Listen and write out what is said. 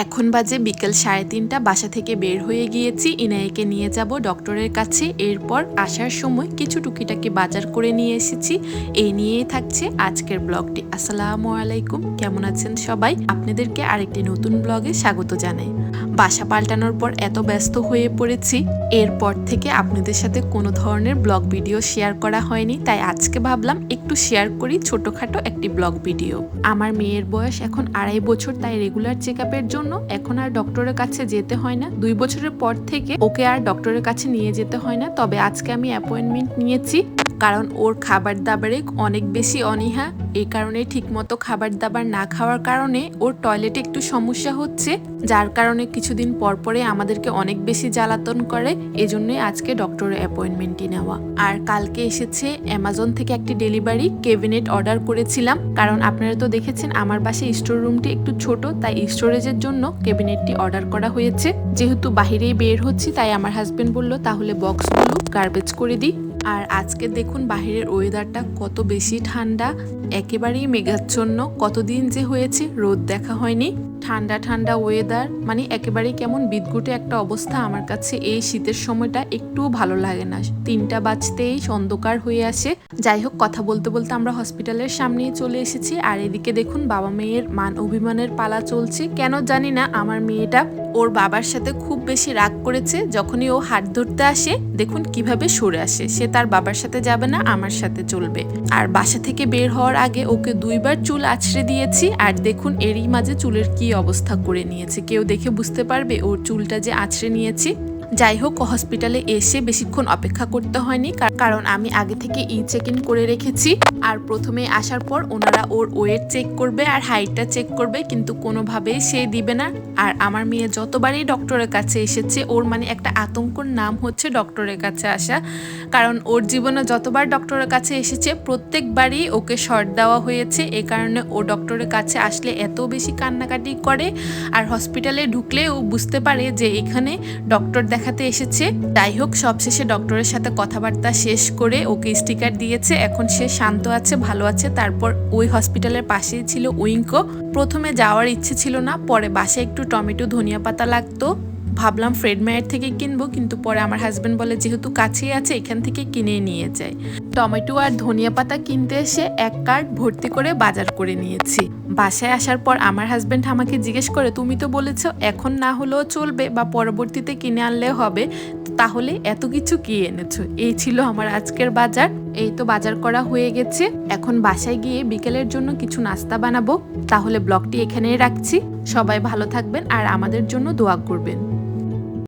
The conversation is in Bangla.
এখন বাজে বিকেল 3:30। বাসা থেকে বের হয়ে গিয়েছি, ইনায়াকে নিয়ে যাব ডক্টরের কাছে। এরপর আসার সময় কিছু টুকিটাকি বাজার করে নিয়ে এসেছি। এই নিয়েই থাকছে আজকের ব্লগটি। আসসালামু আলাইকুম, কেমন আছেন সবাই? আপনাদেরকে আরেকটি নতুন ব্লগে স্বাগত জানাই। বাসা পাল্টানোর পর এত ব্যস্ত হয়ে পড়েছি, এরপর থেকে আপনাদের সাথে কোনো ধরনের ব্লগ ভিডিও শেয়ার করা হয়নি, তাই আজকে ভাবলাম একটু শেয়ার করি ছোটখাটো একটি ব্লগ ভিডিও। আমার মেয়ের বয়স এখন 2.5 বছর, তাই রেগুলার চেক আপের জন্য এখন আর ডক্টরের কাছে যেতে হয় না। 2 বছরের পর থেকে ওকে আর ডক্টরের কাছে নিয়ে যেতে হয় না। তবে আজকে আমি অ্যাপয়েন্টমেন্ট নিয়েছি, কারণ ওর খাবার দাবারে অনেক বেশি অনীহা। এই কারণে ঠিকমতো খাবার দাবার না খাওয়ার কারণে ওর টয়লেটে একটু সমস্যা হচ্ছে, যার কারণে কিছুদিন পর পরে আমাদেরকে অনেক বেশি জ্বালাতন করে। এজন্যই আজকে ডক্টরের অ্যাপয়েন্টমেন্টই নেওয়া। আর কালকে এসেছে অ্যামাজন থেকে একটি ডেলিভারি ক্যাবিনেট অর্ডার করেছিলাম, কারণ আপনারা তো দেখেছেন আমার বাসায় স্টোর রুমটি একটু ছোট, তাই স্টোরেজের জন্য ক্যাবিনেটটি অর্ডার করা হয়েছে। যেহেতু বাহিরেই বের হচ্ছি, তাই আমার হাজবেন্ড বলল তাহলে বক্সগুলো গার্বেজ করে দিই। আর আজকে দেখুন বাহিরের ওয়েদারটা কত বেশি ঠান্ডা, একেবারেই মেঘাচ্ছন্ন। কতদিন যে হয়েছে রোদ দেখা হয়নি। ঠান্ডা ঠান্ডা ওয়েদার, মানে একেবারেই কেমন বিদঘুটে একটা অবস্থা। আমার কাছে এই শীতের সময়টা একটুও ভালো লাগে না। 3টা বাজতেই অন্ধকার হয়ে আসে। যাই হোক, কথা বলতে বলতে আমরা হসপিটালের সামনেই চলে এসেছি। আর এদিকে দেখুন বাবা মেয়ের মান অভিমানের পালা চলছে। কেন জানি না আমার মেয়েটা ওর বাবার সাথে খুব বেশি রাগ করেছে। যখনই ও হাত ধরতে আসে দেখুন কিভাবে সরে আসে। সে তার বাবার সাথে যাবে না, আমার সাথে চলবে। আর বাসা থেকে বের হওয়ার আগে ওকে 2বার চুল আঁচড়ে দিয়েছি। আর দেখুন এরই মাঝে চুলের কি অবস্থা করে নিয়েছে। কেউ দেখে বুঝতে পারবে ওর চুলটা যে আঁচড়ে নিয়েছি। যাই হোক, হসপিটালে এসে বেশিক্ষণ অপেক্ষা করতে হয়নি, কারণ আমি আগে থেকে চেক ইন করে রেখেছি। আর প্রথমে আসার পর ওনারা ওর ওয়েট চেক করবে আর হাইটটা চেক করবে, কিন্তু কোনোভাবেই সে দিবে না। আর আমার মেয়ে যতবারই ডক্টরের কাছে এসেছে ওর মানে একটা আতঙ্কর নাম হচ্ছে ডক্টরের কাছে আসা। কারণ ওর জীবনে যতবার ডক্টরের কাছে এসেছে প্রত্যেকবারই ওকে শর্ট দেওয়া হয়েছে। এই কারণে ও ডক্টরের কাছে আসলে এত বেশি কান্নাকাটি করে। আর হসপিটালে ঢুকলে ও বুঝতে পারে যে এখানে ডক্টর দেখাতে এসেছে। যাই হোক, সবশেষে ডক্টরের সাথে কথাবার্তা শেষ করে ওকে স্টিকার দিয়েছে। এখন সে শান্ত আছে, ভালো আছে। তারপর ওই হসপিটালের পাশেই ছিল উইঙ্কো। প্রথমে যাওয়ার ইচ্ছে ছিল না, পরে বাসায় একটু টমেটো ধনিয়া পাতা লাগতো, ভাবলাম ফ্রেড মায়ের থেকে কিনবো, কিন্তু পরে আমার হাজবেন্ড বলে যেহেতু কাছেই আছে এখান থেকে কিনে নিয়ে যায়। টমেটো আর ধনিয়া পাতা কিনতে এসে 1 কার্ট ভর্তি করে বাজার করে নিয়েছি। বাসায় আসার পর আমার হাজবেন্ড আমাকে জিজ্ঞেস করে, তুমি তো বলেছো এখন না হলেও চলবে বা পরবর্তীতে কিনে আনলেও হবে, তাহলে এত কিছু কি এনেছো? এই ছিল আমার আজকের বাজার। এই তো বাজার করা হয়ে গেছে। এখন বাসায় গিয়ে বিকেলের জন্য কিছু নাস্তা বানাবো। তাহলে ব্লগটি এখানেই রাখছি। সবাই ভালো থাকবেন আর আমাদের জন্য দোয়া করবেন।